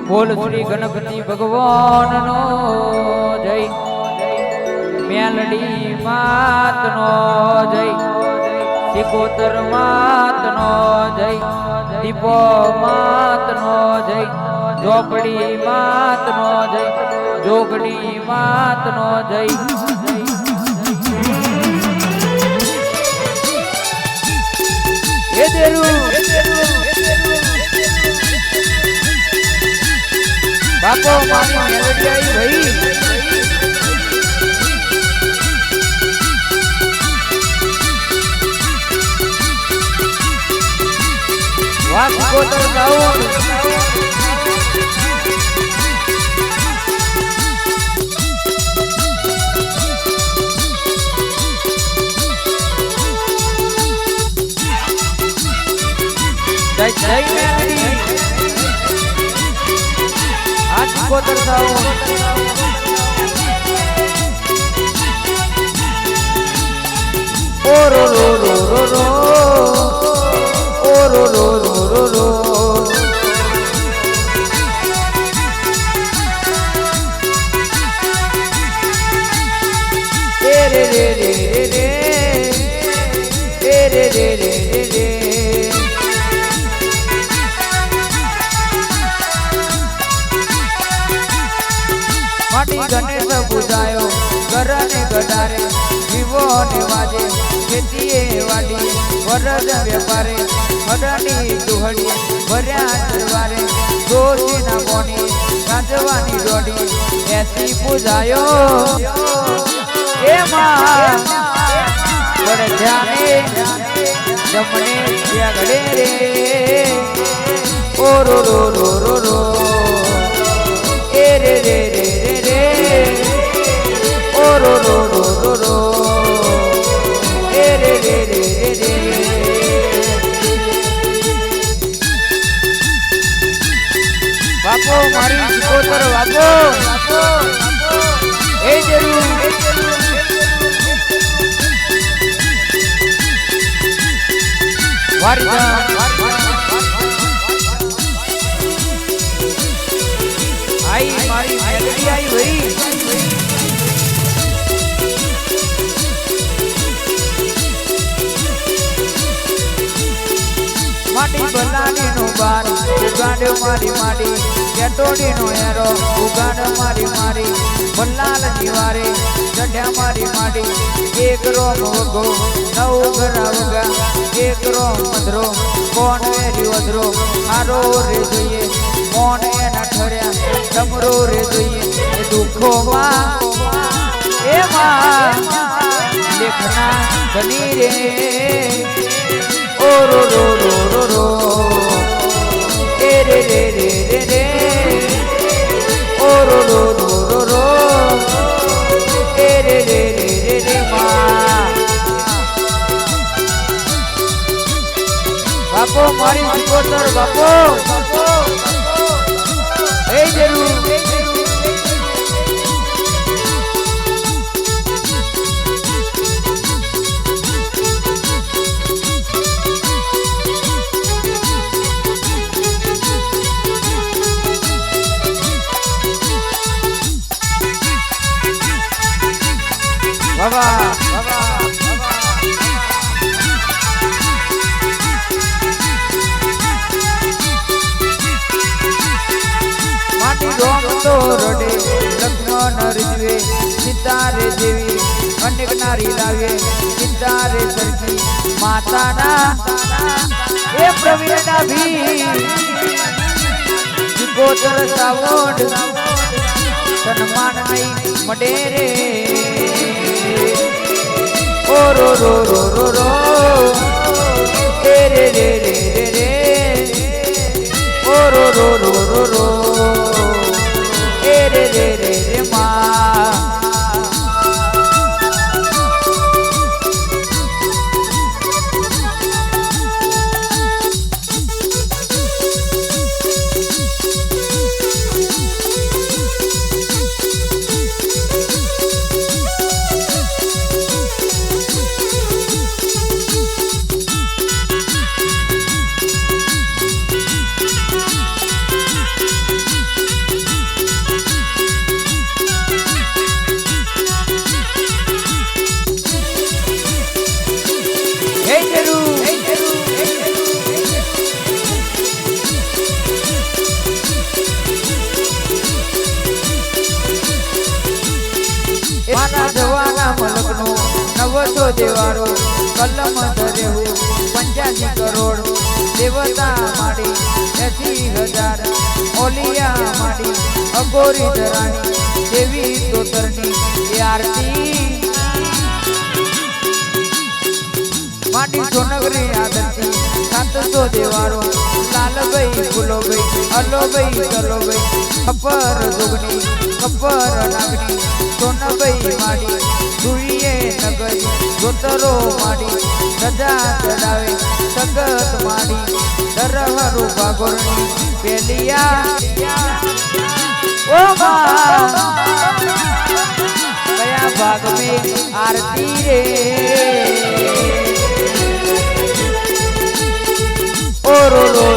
બોલ શ્રી ગણપતિ ભગવાનનો જય, મેલડી માતનો જય, સિકોતર માતનો જય, દીપો માતનો જય, ઝોપડી માતનો જય, જોગણી માતનો જય. બાપો મારી મેલડી આવી ભાઈ, વાત કોતર જાઓ. જય જય મેલડી, આજ કોતર જાઓ. ઓ રો રો રો રો રો, ઓ રો રો રો રો રો. રે રે રે રે રે રે રે રે રે રે. માટી ગણેશ પૂજાયો ગરને ગડારે, જીવો ને વાજે ખેતીએ વાડી, વરદ વેપારે હડની દુહડી, ભર્યા દરવારે દોષી ના કોની, ગાંજવાની દોડી એથી પૂજાયો. એમાં વડ ધ્યાને જમણે ત્યાગડે રે, ઓ રો રો રો રો રો, એ રે રે રે રે રે, ઓ રો રો રો રો રો, એ રે રે રે રે રે. બાપો મારી સિકોતર બાપો, એ જરૂર વારજા આઈ મારી મેલડી આઈ ભાઈ. માટી બલાની નો બાર ઉગાડ્યો મારી માડી, કેટોડી નો એરો ઉગાડ મારી મારી, બલ્લાલ જીવારે ચઢ્યા મારી માડી, એક રોમ વગો નવ ઘરા વગા, એક રોમ મધરો કોણ વેરી વધરો, હારો રે જોઈએ કોણ એના ઠર્યા, ડમરો રે જોઈએ દુઃખોમાં, એમાં લેખના ધની રે, ઓ રો રો રો રો રો, એ રે રે રે રે રે, ઓ રો રો રો રો રો, એ રે રે રે રે રે માં. બાપો મારી સિકોતર બાપો, એ જરૂર બાબા માટી ડોમતો રડે, લક્ષ્મણ રીજવે સીતારે દેવી, અનેક નારી લાવે સીતારે સરખી, માતાના એ પ્રવીણના ભી સિકોતર સાવોડ, સન્માન નહીં મળે રે, ઓ રો રો રો રો રો, એ રે રે રે રે રે, ઓ રો રો રો રો રો, એ રે રે રે રે માં. મારા જવાના મલકનો નવસો દેવારો કલમ ધરેવું 85 કરોડ દેવતા માડી 80,000 ઓલિયા માડી અગોરી ધરાણી દેવી તોતરની એ આરતી માડી સોનગરી આદરતી 700 દેવારો લાલભાઈ ફૂલોભાઈ અલોભાઈ ચલોભાઈ કપર જોગણી કપર નાગણી સોનભાઈ માડી ધુઈએ નગરી જોતરો માડી સજા ચડાવે સગત માડી દરહરુ ભાગોરણી પેલિયા ઓ માં કયા ભાગ में आरती रे ओ रो रो